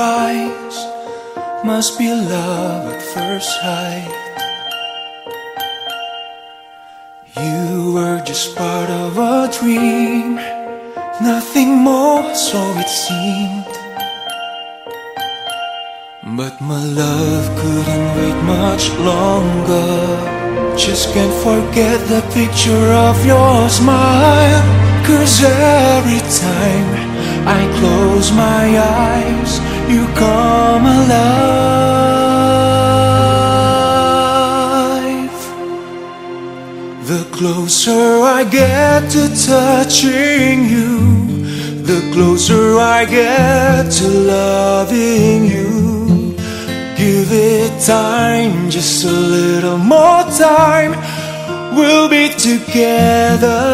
eyes must be love at first sight. You were just part of a dream, nothing more, so it seemed. But my love couldn't wait much longer. Just can't forget the picture of your smile. 'Cause every time I close my eyes, you come alive. The closer I get to touching you, the closer I get to loving you. Give it time, just a little more time, we'll be together.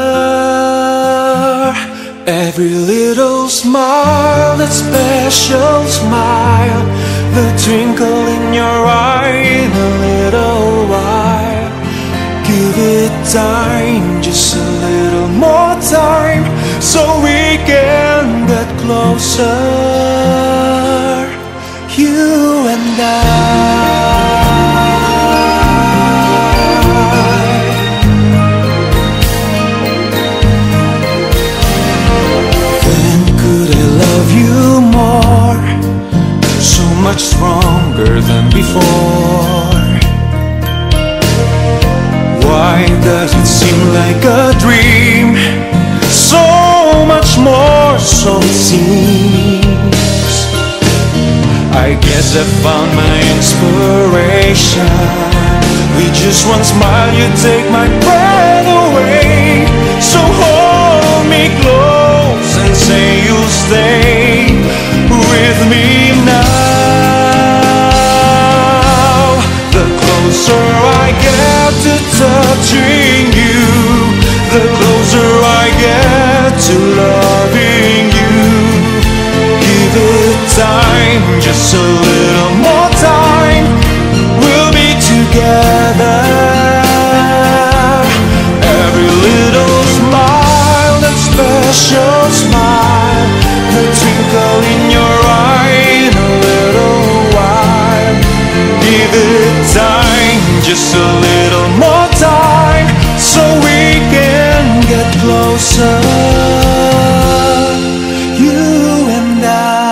Every little smile, that special smile, the twinkle in your eye in a little while. Give it time, just a little more time, so we can get closer, you and I. When could I love you more, so much stronger than before? Why does it seem like a dream, so much more, so it seems? I guess I found my inspiration. With just one smile you take my breath away. So hold me close and say you'll stay with me now. The closer I get to touching you, the closer I get to loving you. Give it time, just a little more time, we'll be together. Every little smile, that special smile, the twinkle in your eye in a little while. Give it time, just a little more time, so we can get closer, you and I.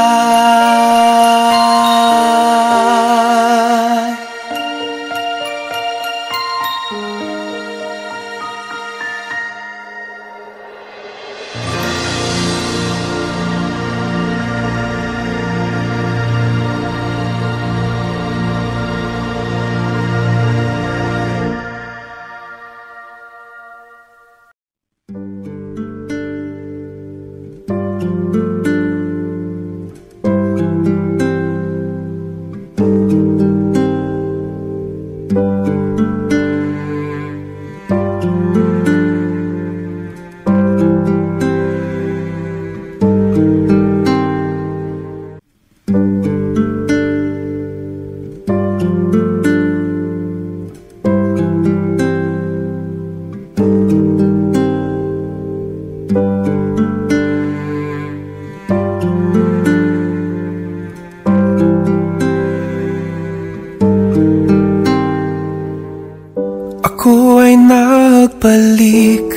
Ako ay nagbalik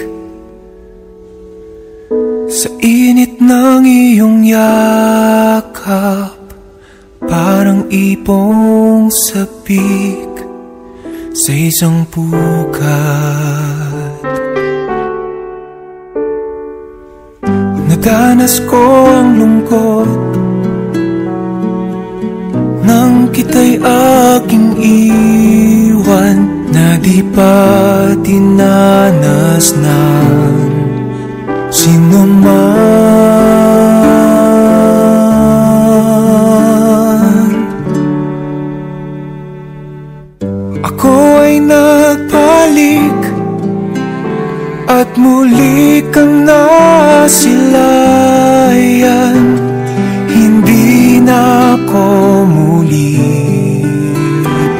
sa init ng iyong yakap, parang ipong sabik sa isang pukat. Nadanas ko ang lungkot nang kita'y aking iwan, na di pa dinanas ng sino man. Ako ay nagbalik at muli kang nasilayan. Hindi na ako muli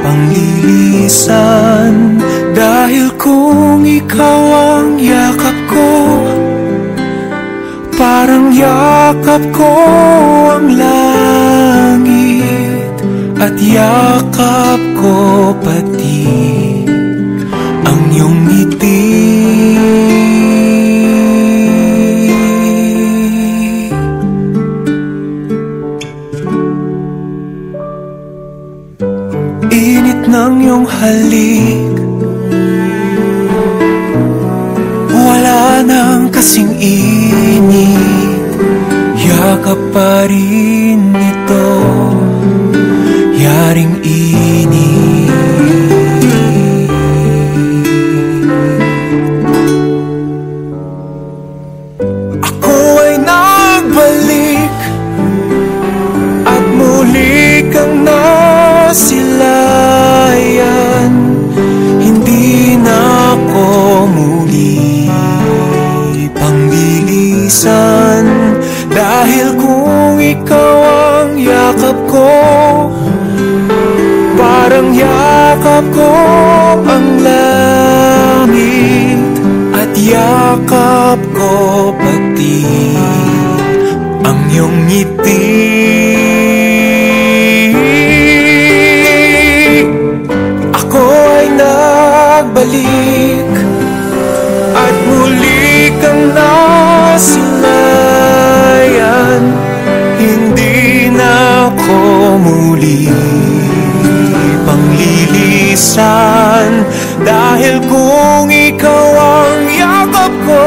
panglilisan, dahil kung ikaw ang yakap ko, parang yakap ko ang langit. at yakap ko pati ang iyong ngiti. Init ng iyong halik, wala nang kasing init. Yakap pa rin ito, yaring init. Ako ay nagbalik at muli kang nasilayan. Hindi na ako muli panglilisan, dahil kung ikaw ang yakap ko, parang yakap ko ang langit, at yakap ko pati ang iyong ngiti. Ako ay nagbalik at muli kang nasilayan. Hindi na ako muli panglilisan, dahil kung ikaw ang yakap ko,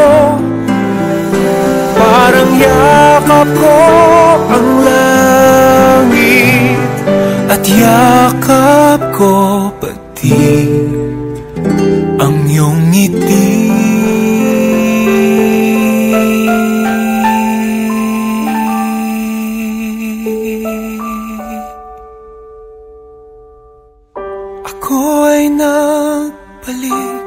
parang yakap ko ang langit, at yakap ko pati ang iyong ngiti. Ako ay nagbalik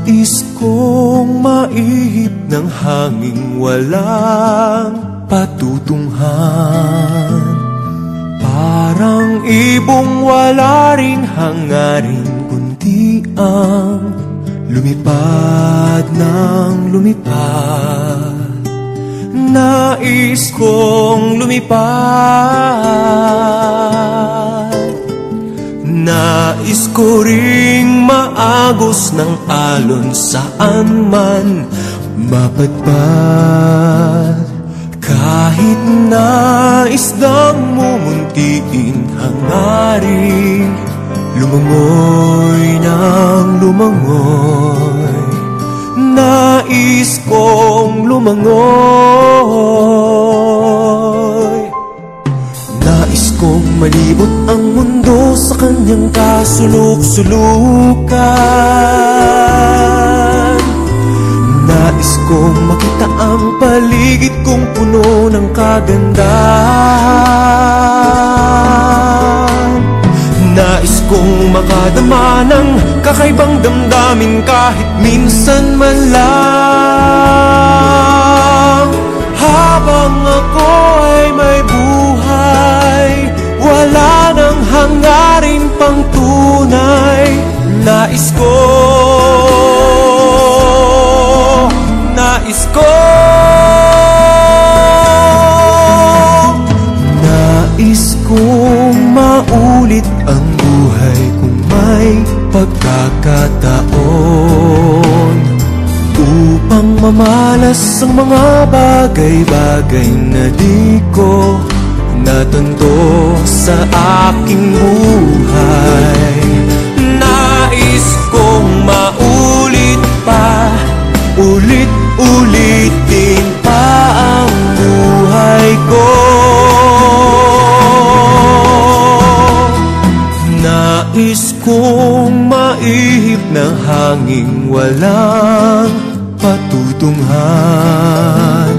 Nais kong maihip ng hanging walang patutunghan, parang ibong wala ring hangarin kundi ang lumipad ng lumipad. Nais kong lumipad, nais ko ring maagos ng alon saan man mapadpad. Kahit nais nang mumuntiin hangarin, lumangoy ng lumangoy. Nais kong lumangoy, nais kong malibot ang mundo sa kanyang kasuluk-sulukan. Nais kong makita ang paligid kong puno ng kagandahan. Nais kong makadama ng kakaibang damdamin kahit minsan man lang. Habang ako ay may buhay, wala nang hangarin pang tunay. Nais ko, nais ko, nais kong maulit ang buhay kung may pagkakataon, upang mamalas ang mga bagay-bagay na di ko natanto sa aking buhay. Nais kong maulit pa, ulit-ulitin pa ang buhay ko. Nais kong maihip ng hanging walang patutunghan,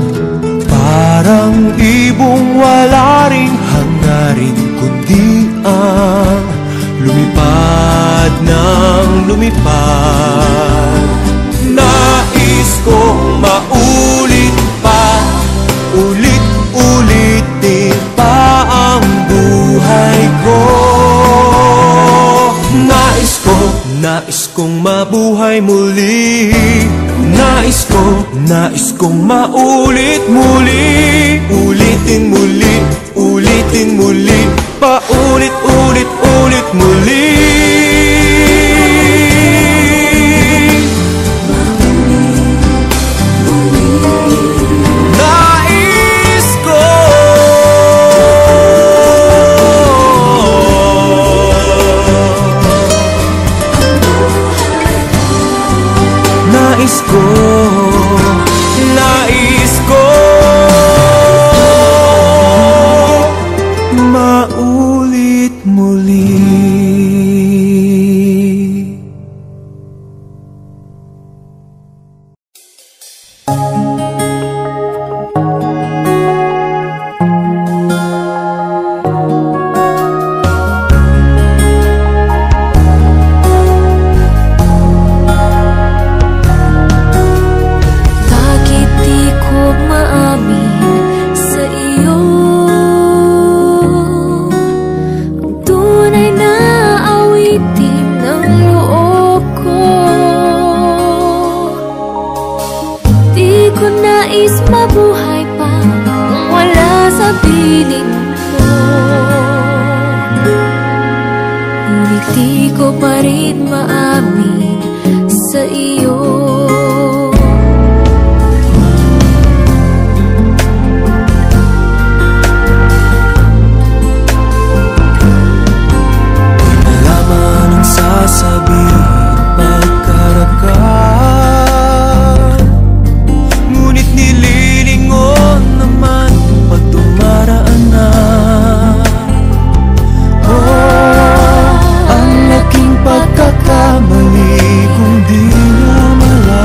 parang ibong wala ring hangarin kundi ang lumipad ng lumipad. Nais kong maulit pa, ulit-ulitin pa ang buhay ko. Nais kong mabuhay muli. Nais kong maulit muli. Ulitin muli, ulitin muli, paulit-ulit, ulit muli. Nais ko, nais ko maulit muli. Pagkakamali kung di na malaman.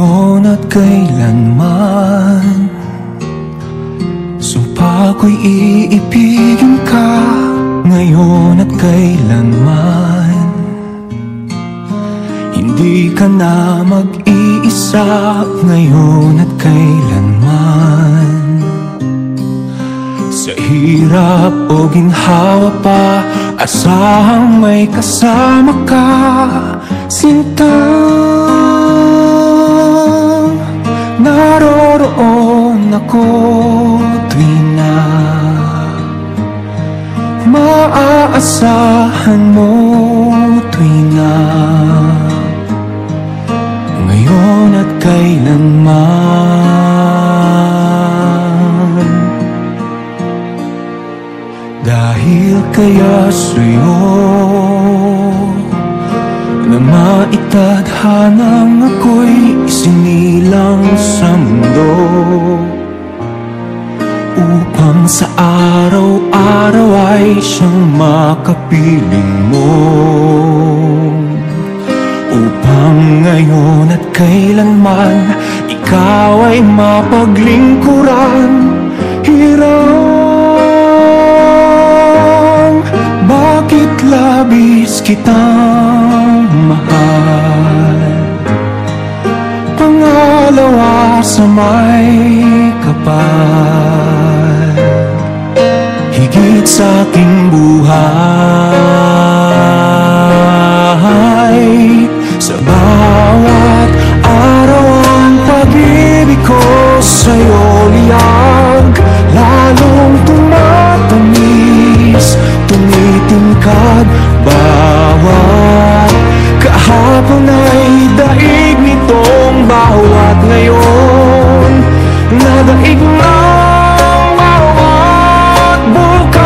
ngayon at kailanman. Sumpa ko'y iibigin ka ngayon at kailanman. Hindi ka na mag-iisa ngayon at kailanman. Sa hirap o ginhawa pa, asahang may kasama ka, sinta. Naroroon ako tuwing na maaasahan mo tuwing na ngayon at kailanman. Dahil kaya sa'yo na maitadhanang ako'y isinilang sa mundo, upang sa araw-araw ay siyang makapiling mo, upang ngayon at kailanman ikaw ay mapaglingkuran. Hirang, bakit labis kitang mahal? Pangalawa sa may kapal, higit sa aking buhay. Sa bawat araw ang pag-ibig ko sa'yo liyag, lalong tumatamis, tumitingkad. Bawat kahapon ay daig nitong bawat ngayon, nadaig ng bawat bukas.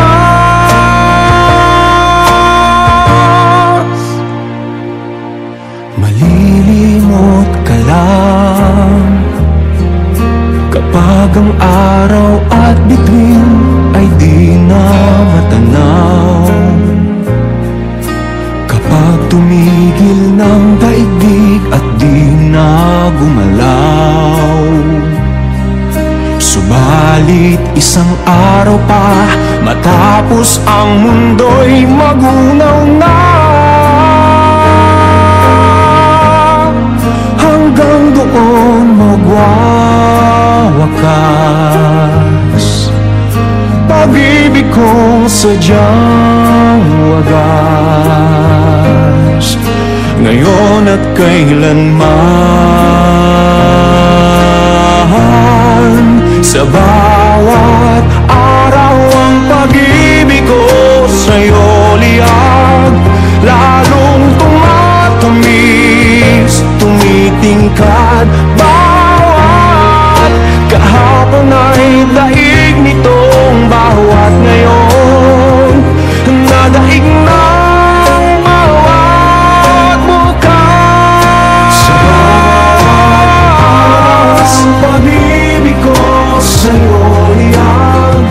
Malilimot ka lang kapag ang araw at bituin ay di na matanaw, kapag tumigil ng daigdig at di na gumalaw. Subalit isang araw pa matapos ang mundo'y magunaw na, hanggang doon magwawakas pag-ibig kong sadyang wagas, ngayon at kailanman. Sa bawat araw ang pag-ibig ko sa'yo liyag, lalong tumatamis, tumitingkad. Bawat kahapon ay daig nitong bawat ngayon, nadaig ng bawat bukas. Sa bawat pag-ibig ko sa'yo liyag,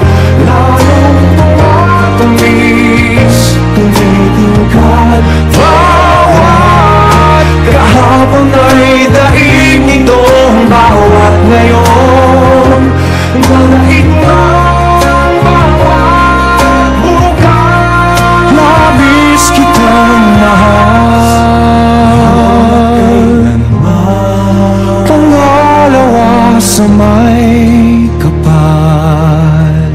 lalong tumatamis, tumitingkad. Bawat kahapon ay daig nitong bawat ngayon, nadaig ng bawat bukas. Labis kitang mahal, pangalawa sa may kapal,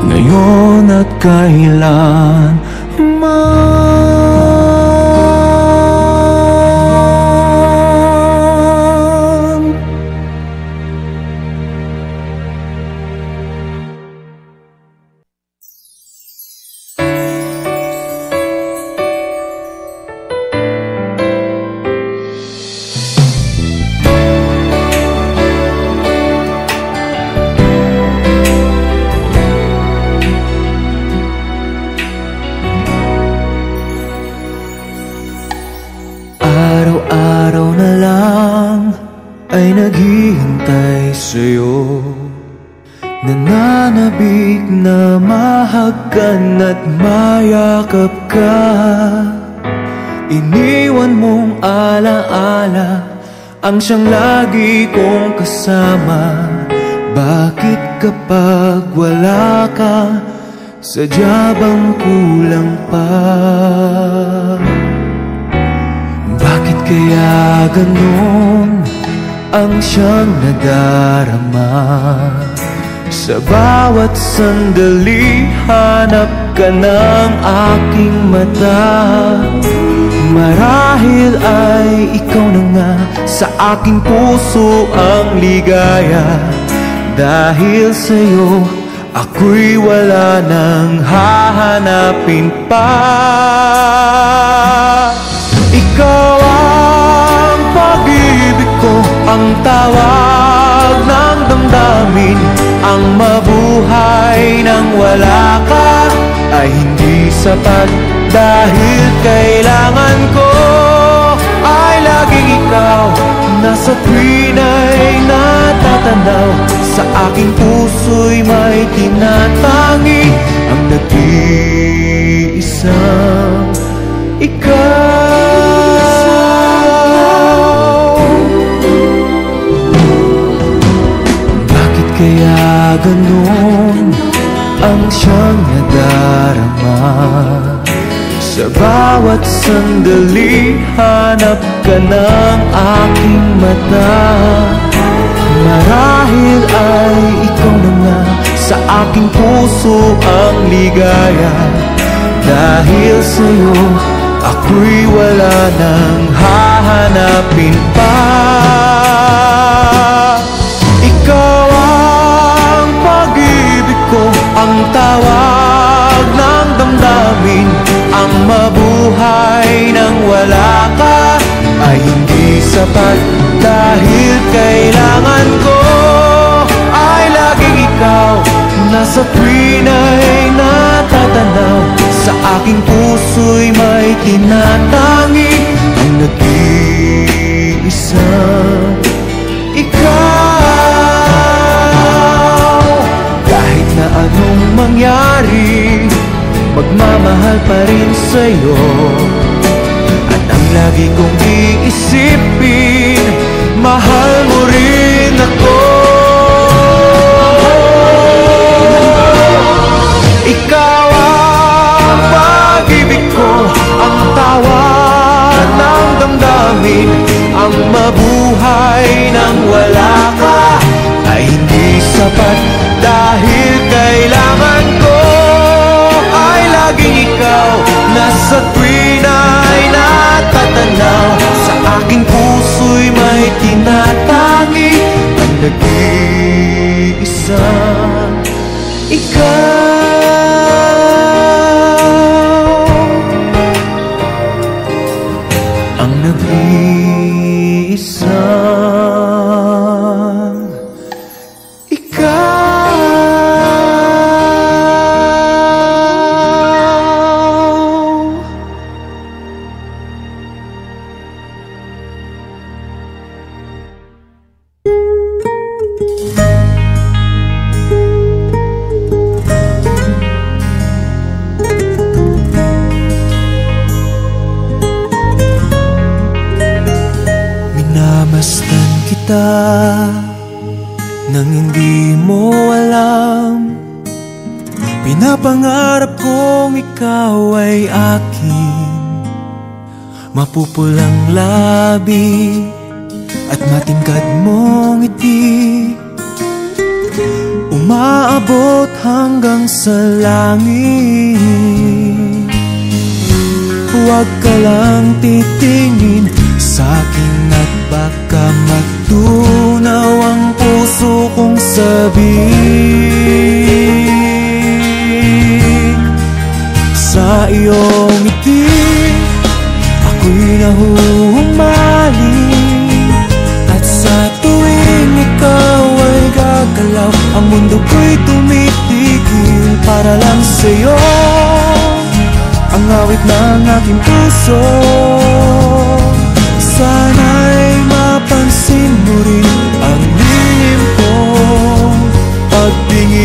ngayon at kailanman. Araw-araw na lang ay naghihintay sa'yo, nananabik na mahagkan at mayakap ka. Iniwan mong alaala ang siyang lagi kong kasama. Bakit kapag wala ka, sadya bang kulang pa? Bakit kaya ganon ang siyang nadarama? Sa bawat sandali, hanap ka ng aking mata. Marahil ay ikaw na nga sa aking puso ang ligaya. Dahil sa'yo, ako'y wala nang hahanapin pa. Ikaw ang pag-ibig ko, ang tawag ng damdamin. Ang mabuhay nang wala ka ay hindi sapat. Dahil kailangan ko ay laging ikaw. Nasa tuwin ay natatanaw, sa aking puso'y may tinatangi ang nag-iisang ikaw. Bakit kaya ganon ang siyang nadarama? Sa bawat sandali, hanap ka ng aking mata. Marahil ay ikaw na nga sa aking puso ang ligaya. Dahil sa'yo, ako'y wala nang hahanapin pa. Ikaw ang pag-ibig ko, ang tawag ng damdamin. Ang mabuhay nang wala ka ay hindi sapat. Dahil kailangan ko ay laging ikaw. Nasa tuwin ay natatanaw, sa aking puso'y may tinatangi ang nag-iisang ikaw. Kahit na anong mangyari, magmamahal pa rin sa'yo. At ang lagi kong iisipin, mahal mo rin ako. Ikaw ang pag-ibig ko, ang tawag ng damdamin. Ang mabuhay nang wala ka ay hindi sapat. Dahil kailangan ko ay laging ikaw. Nasa tuwin ay natatanaw, sa aking puso'y may tinatangi ang nag-iisang ikaw. Ang nag-iisang ikaw. Minamasdan kita nang hindi mo alam. Pinapangarap kong ikaw ay akin. Mapupulang labi at matingkad mong ngiti, umaabot hanggang sa langit. Huwag ka lang titingin sa'kin at baka matunaw ang puso kong sabik. Sa iyong ngiti, ako'y nahuhumaling. At sa tuwing ikaw ay gagalaw, ang mundo ko'y tumitigil para lang sa'yo. Ang awit ng aking puso, sana'y mapansin mo rin ang lihim kong pagtingin.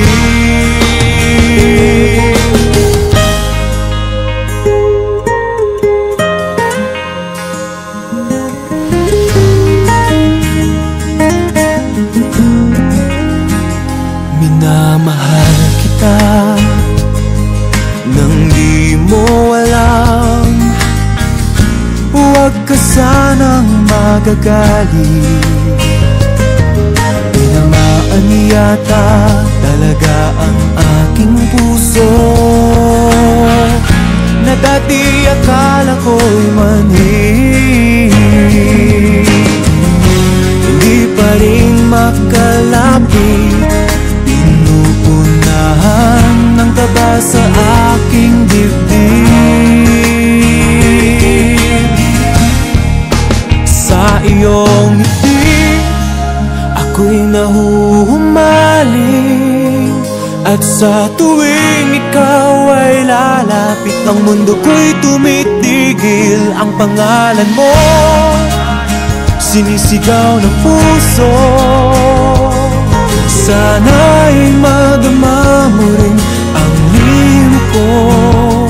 magagaling. Tinamaan yata talaga ang aking puso, na dati akala ko'y manhid. Hindi pa rin makalapit, inuunahan ng taba sa aking dibdib. Sa iyong ngiti ako'y nahuhumaling, at sa tuwing ikaw ay lalapit, ang mundo ko'y tumitigil. Ang pangalan mo sinisigaw ng puso, sana'y madama mo rin ang lihim kong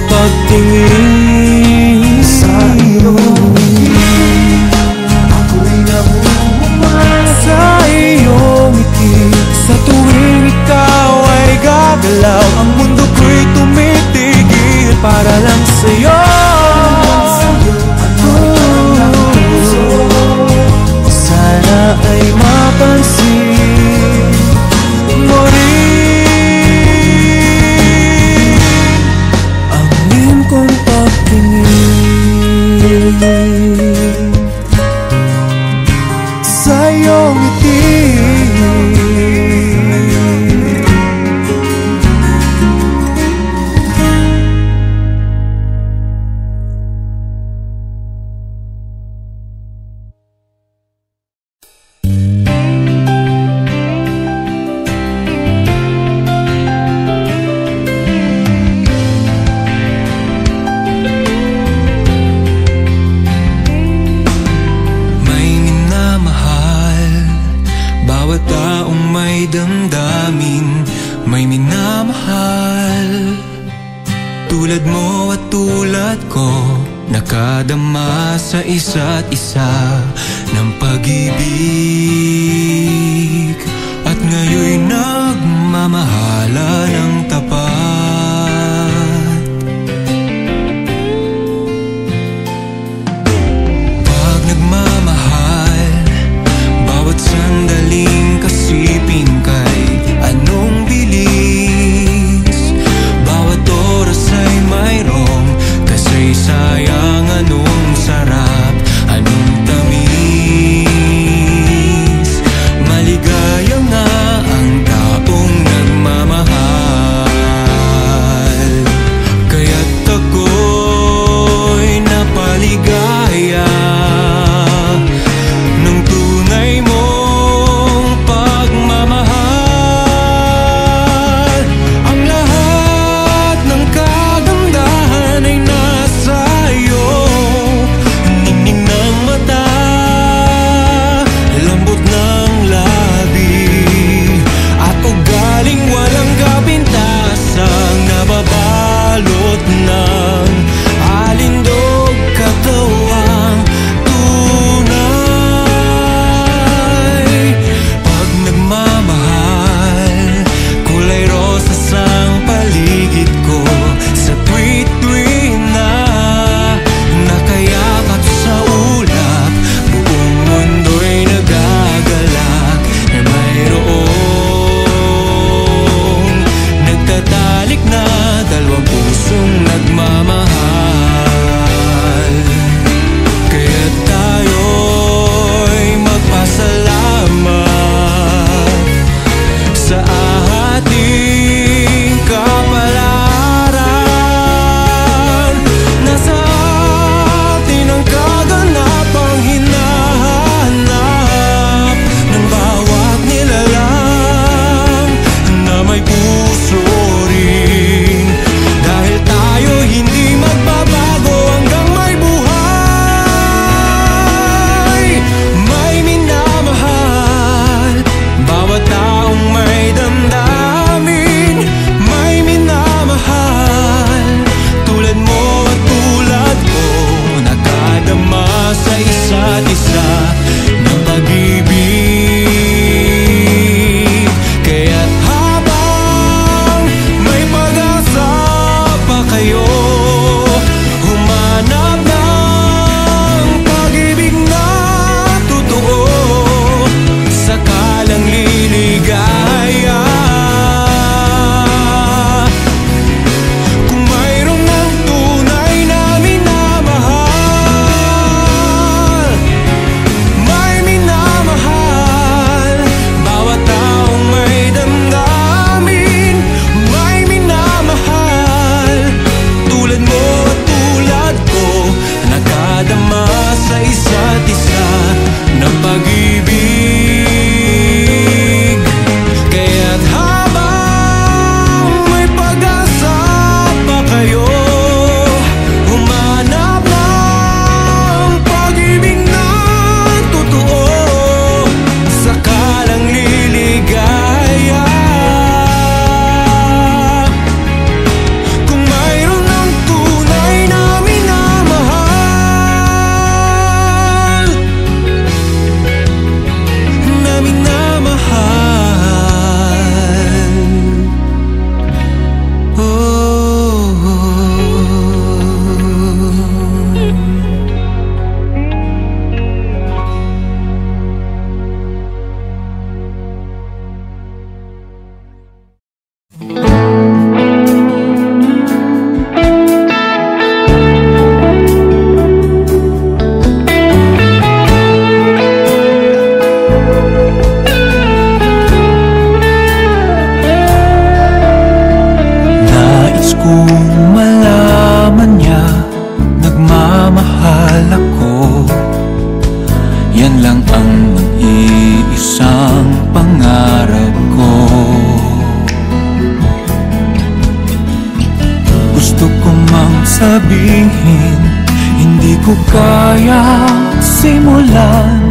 pagtingin sa iyong ngiti. Ako'y nahuhumaling sa iyong ngiti. Sa tuwing ikaw ay gagalaw, ang mundo ko'y tumitigil para lang sa'yo. Sana ay mapansin mo rin ang lihim kong pagtingin sa iyong ngiti. May minamahal tulad mo at tulad ko, nakadama sa isa't isa ng pag-ibig, at ngayon'y nagmamahala ng tapat. Pag nagmamahal, bawat sandaling kasiping kay anong bilis, bawat oras ay mayroong kasaysayan, anong sarap, anong tamis. Maligaya nga ang taong nagmamahal, kaya't ako'y napaligaya ng tunay mong pagmamahal. Ang lahat ng kagandahan ay nasa iyo, ningning ng mata, lambot ng labi, at ugaling walang kapintasang nababalot ng alindog katawang tunay. Pag nagmamahal, kulay rosas ang paligid ko sa tuwi-tuwi na nakayakap sa ulap. Buong mundo'y nagagalak na mayroong nagtatalik na dalawang pusong nagmamahal. Kaya tayo'y magpasalamat sa ating kapalaran. Nasa atin ang kaganapang hinahanap ng bawat nilalang na may puso rin, dahil tayo hindi magbabago hanggang may buhay. May minamahal bawat taong may damdamin, may minamahal tulad mo at tulad ko, nakadama sa isa't isa ng pag-ibig. Kaya't habang may pag-asa pa kayo, humanap ng pag-ibig na sabihin, hindi ko kaya simulan.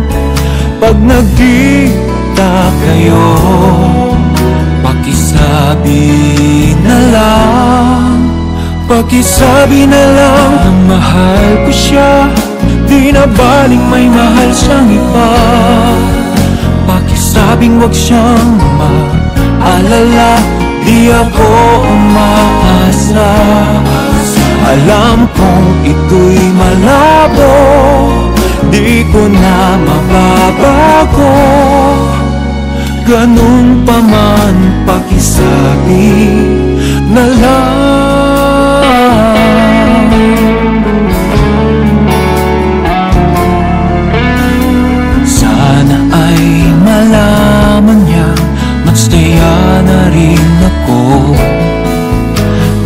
Pag nagkita kayo, pakisabi na lang, pakisabi na lang na mahal ko siya. Di na baling may mahal siyang iba. Pakisabing wag siyang maalala, di ako umaasa. Alam kong ito'y malabo, di ko na mababago. Ganun pa man, pakisabi na lang. Sana ay malaman niya, magsaya na rin ako.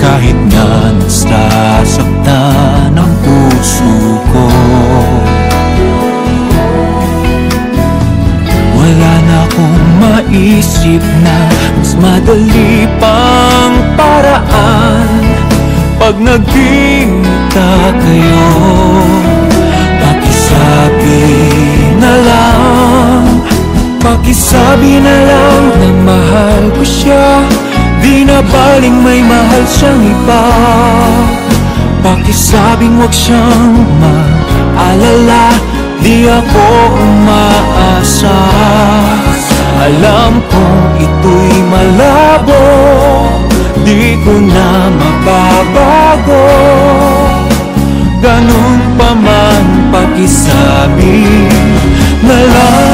Kahit na nagsasaktan ang puso ko, wala na akong maisip na mas madali pang paraan. Pag nagkita kayo, pakisabi na lang, pakisabi na lang na mahal ko siya. Di na baling may mahal siyang iba. Pakisabing wag siyang maalala, di ako umaasa. Alam kong ito'y malabo, di ko na mababago. Ganun pa man, pakisabi na lang.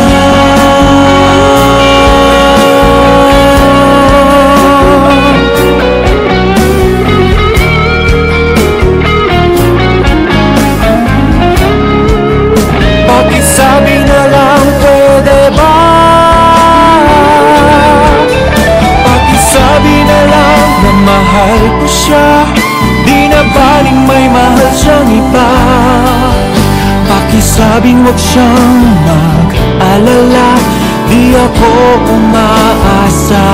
Pakisabi na lang, pwede ba? Pakisabi na lang na mahal ko siya. Di na baling may mahal siyang iba. Pakisabing wag siyang mag-alala, di ako umaasa.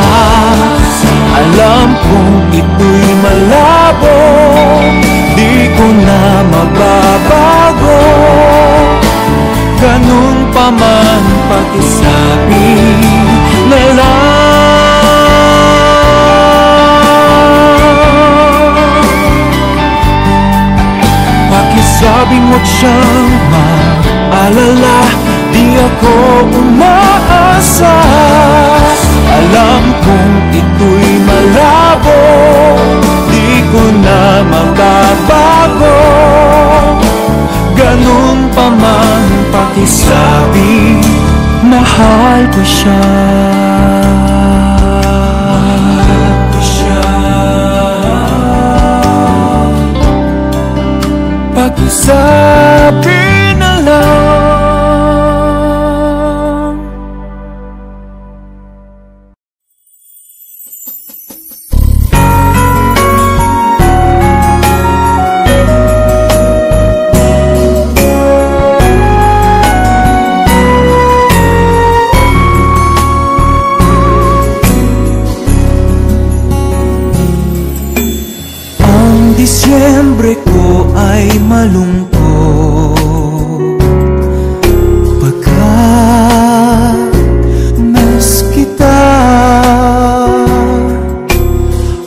Alam kong ito'y malabo, di ko na mababago. Ganun pa man, pakisabi na lang. Pakisabing wag siyang maalala, di ako umaasa. Alam kong ito'y malabo, di ko na mababago. Ganun pa man, pakisabi, mahal ko siya. Mahal ko siya. Pakisabi na lang. Disyembre ko ay malungkot pagkat miss kita.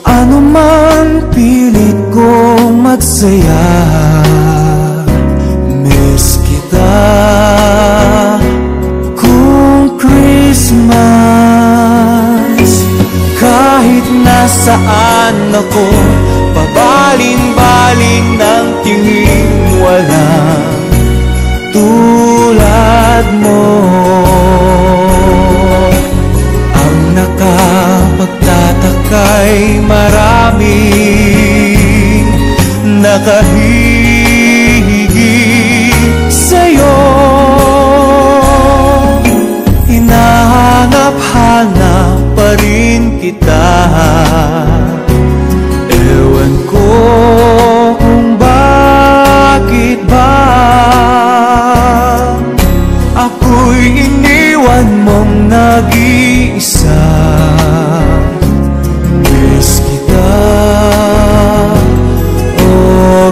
Ano man pilit kong magsaya, miss kita. Kung Christmas, kahit nasaan ako, pabalin-balin ng tingin, walang tulad mo. Ang nakapagtataka'y maraming nakahihigit sa'yo. Hinahanap-hanap pa rin kita. Ewan ko kung bakit ba ako'y iniwan mong nag-iisa. Miss kita, oh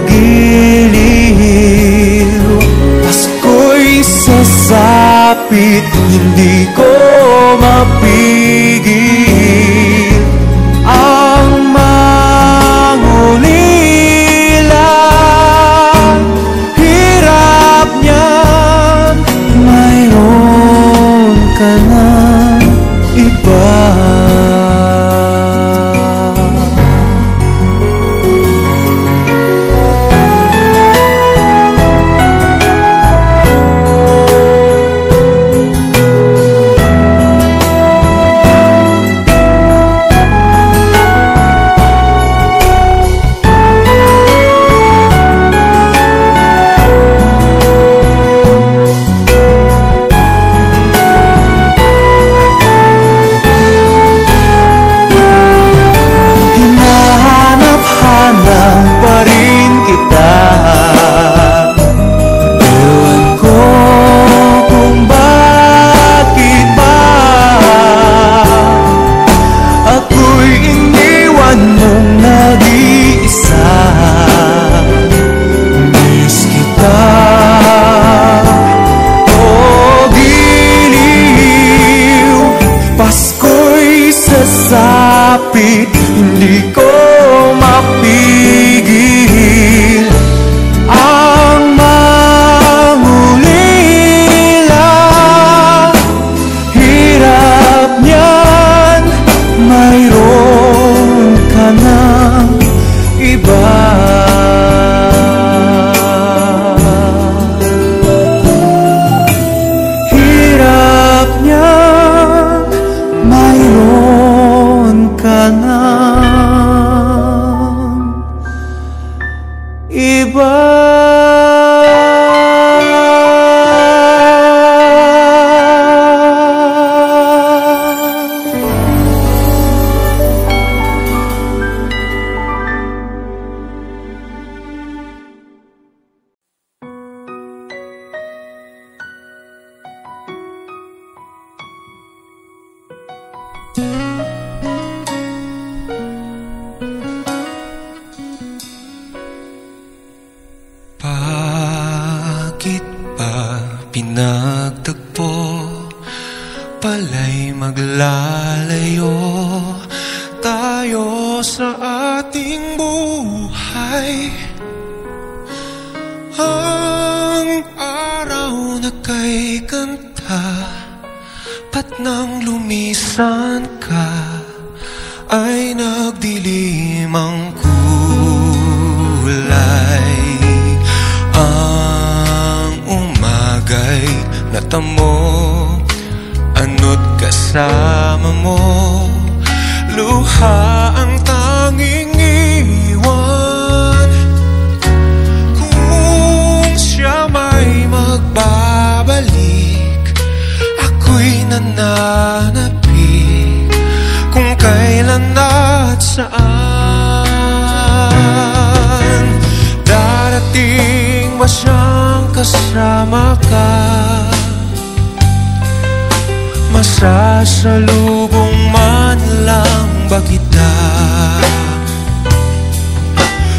iba. Bakit ba pinagtagpo, pala'y maglalayo tayo sa ating buhay? Ang araw na kay kanta, pat nang lumisan ka, ay nagdilim ang kulay. Ang umagay natamo, ano't kasama mo, luha ang tanging iwan. Kung siya may magbabalik, ako'y nananapik kung kailan at saan. Darating ba siyang kasama ka? Masasalubong man lang ba kita?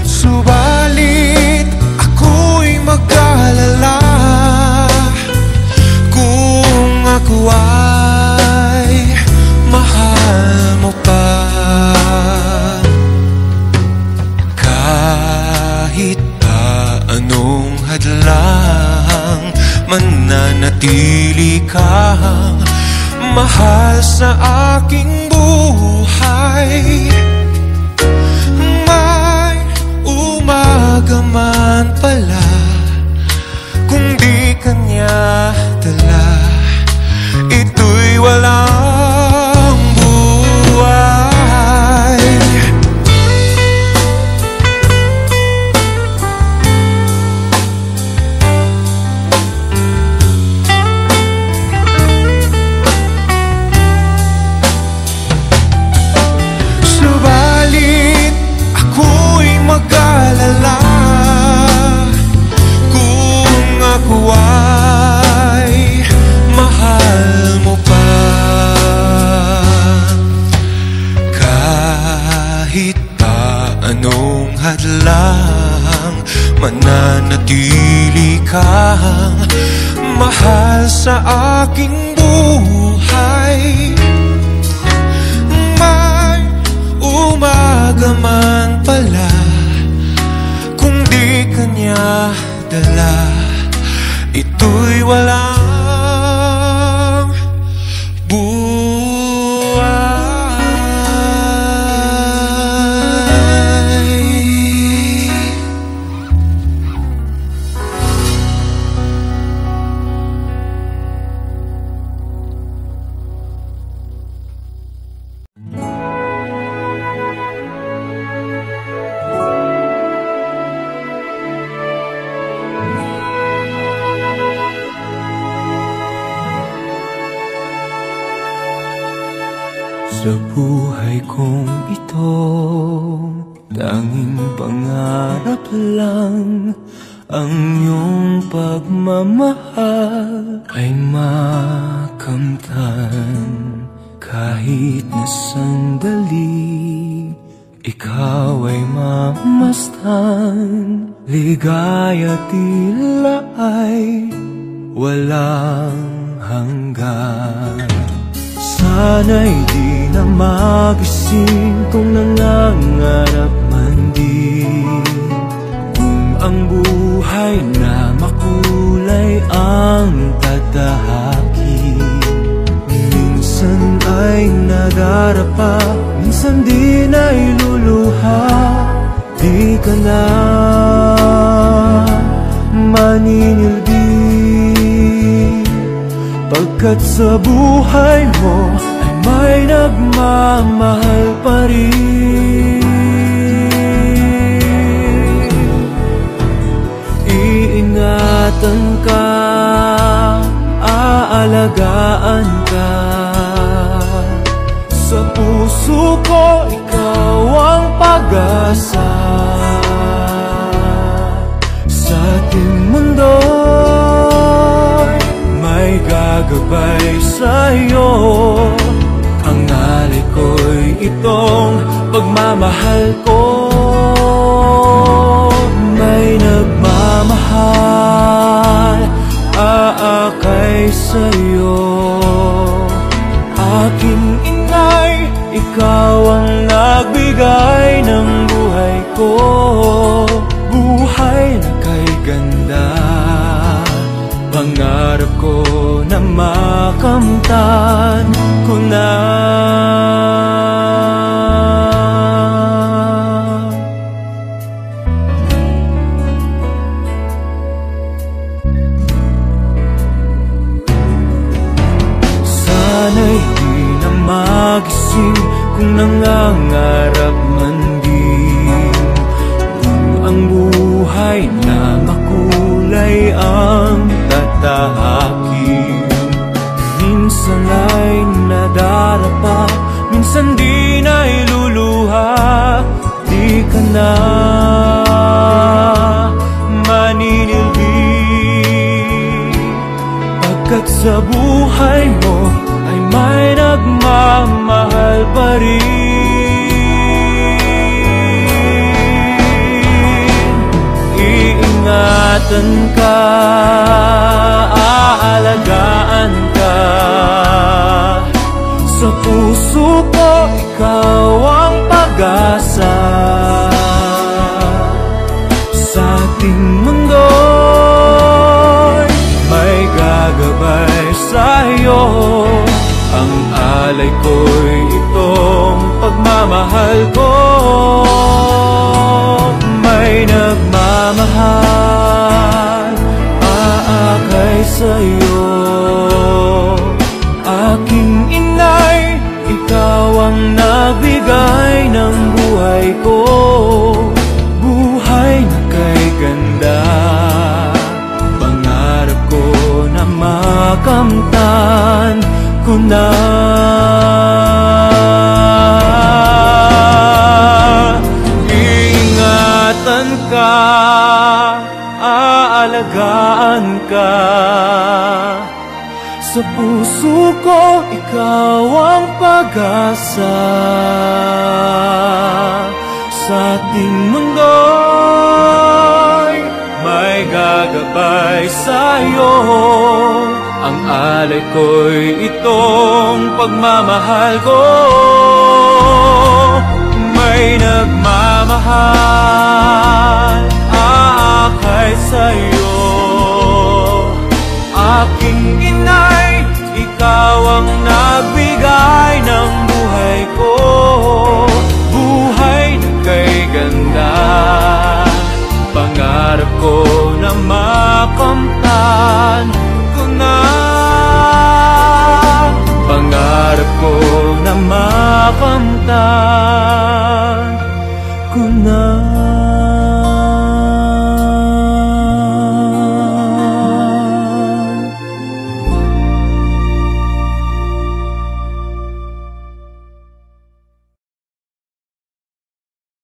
Subalit ako'y mag-alala kung ako ay mahal mo pa. Kahit pa anong hadlang, mananatili kang mahal sa aking buhay. May umaga man pala, kung di kanya dala, ito'y walang buhay. Subalit ako'y mag-alala kung ako ay mahal mo pa. Kahit pa anong hadlang, mananatili kang mahal sa aking buhay. May umaga man pala, kung di kanya dala, ito'y walang buhay. Sa buhay kong ito, tanging pangarap lang ang iyong pagmamahal ay makamtan. Kahit na sandali, ikaw ay mamastan. Ligaya tila ay walang hanggan. Sana'y di na magising kung nangangarap man din, kung ang buhay na makulay ang tatahakin. Minsan ay nadarapa, minsan di na iluluha. Di ka na maninilbi, pagkat sa buhay mo ay may nagmamahal pa rin. Iingatan ka, aalagaan ka. Sa puso ko, ikaw ang pag-asa. Sa ating mundo'y may gagabay sa'yo. Ang alay ko'y itong pagmamahal ko. May nagmamahal, aakay sa'yo. Aking inay, ikaw ang nagbigay ng buhay ko. Buhay na kay ganda, pangarap ko na makamtan ko na. Sana'y di na magising kung nangangarap man din, kung ang buhay na makulay ang tatahakin. Minsan ay nadarapa, minsan di na iluluha. Di ka na maninilbi, pagkat sa buhay mo ay may nagmamahal pa rin. Iingatan ka, aalagaan ka. Sa puso ko, ikaw ang pag-asa. Sa ating mundo'y may gagabay sa'yo. Ang alay ko'y itong pagmamahal ko. May nagmamahal, aakay sa'yo. Aking inay, ikaw ang nagbigay ng buhay ko. Buhay na kay ganda, pangarap ko na makamtan ko na. Iingatan ka, aalagaan ka. Sa puso ko, ikaw ang pag-asa. Sa ating mundo'y may gagabay sa'yo. Ang alay ko'y itong pagmamahal ko. May nagmamahal, aakay sa'yo. Aking inay, ikaw ang nagbigay ng buhay ko. Buhay na kay ganda, pangarap ko na makamtan ko na. Pangarap ko na makamtan ko na.